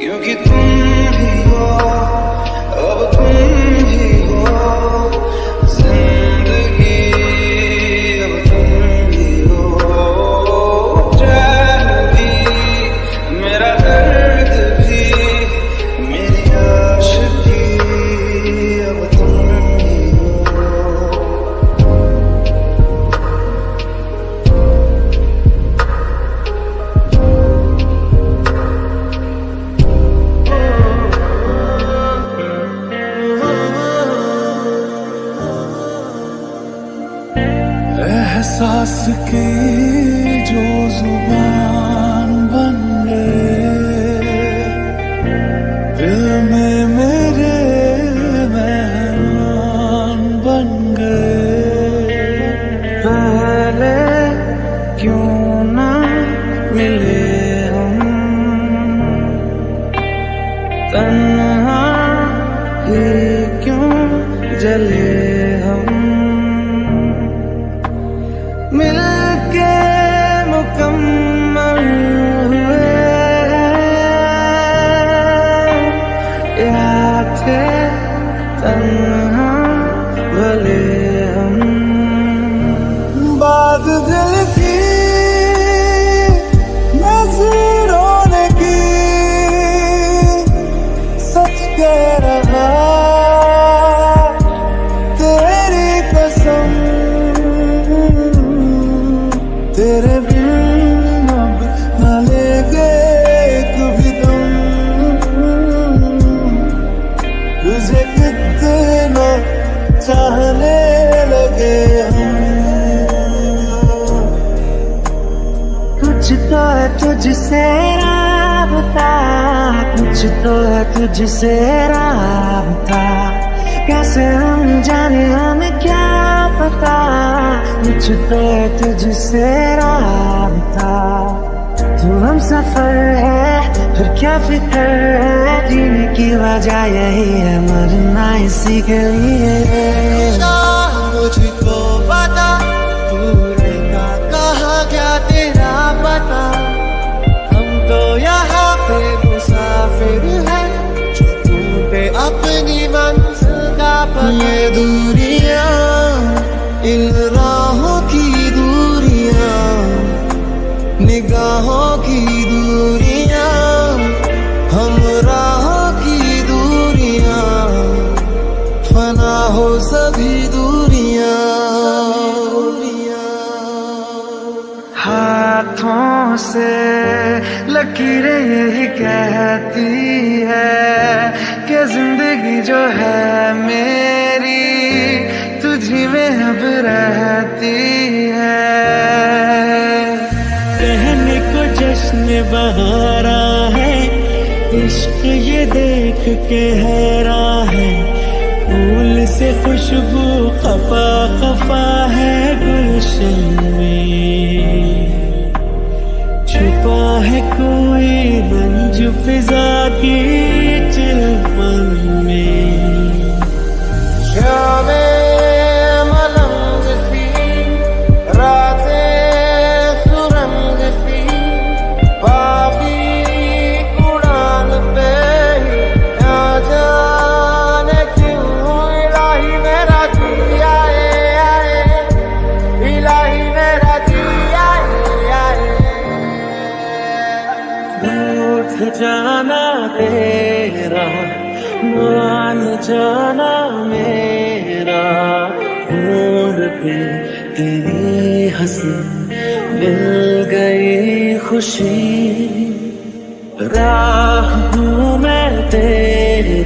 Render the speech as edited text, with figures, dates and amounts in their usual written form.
क्योंकि तुम ही हो, अब तुम ही हो जिंदगी, अब तुम ही हो चैन भी, मेरा दर्द भी, मेरी आशिकी, अब तुम ही हो। एहसास की जो जुबान बन गए, दिल में मेरे मेहमान बन गए। पहले क्यों ना मिले हम, तन्हा ही क्यों जले हम, मिलके मुकम्मल हुए या थे तन्हा भले हम। बात दिल की नजरों ने की, सच कह रहा तेरी कसम, तेरे बिन अब न लेंगे कभी तुम, तुझे कितना चाहने लगे हम। कुछ तो है तुझसे राबता, कुछ तो है तुझसे राबता, कैसे हम जाने हमें क्या पता, कुछ तो है तुझसे राबता। तू हम सफर है फिर क्या फिक्र है, जीने की वजह यही है, मरना इसी के लिए। मुझको पता तूने कहा क्या तेरा पता, हम तो यहाँ पे मुसाफिर हैं, जो तू पे अपनी मंजिल का पता। ये दूरियां, इन राहों की दूरियां, निगाहों की दूरियां, हम राहों की दूरियां, फना हो सभी दूरियां। हाथों से लकीरें यही कहती है कि जिंदगी जो है मेरी तुझी में अब रहती है। कहने को जश्न बहारा है, इश्क ये देख के हैरा है, फूल से खुशबू खफा खफा है गुलशन में, छुपा है कोई रंज फिजा की चिलपन में। शामे मलंग सी, रातें सुरंग सी, बाकी उड़ान पे ना जाने क्यों इलाही मेरा जी आए, इलाही मेरा जी आए। रूठ जाना तेरा, मान जाना मेरा, ढूंढ के तेरी हंसी मिल गई खुशी, राह हूँ मैं तेरी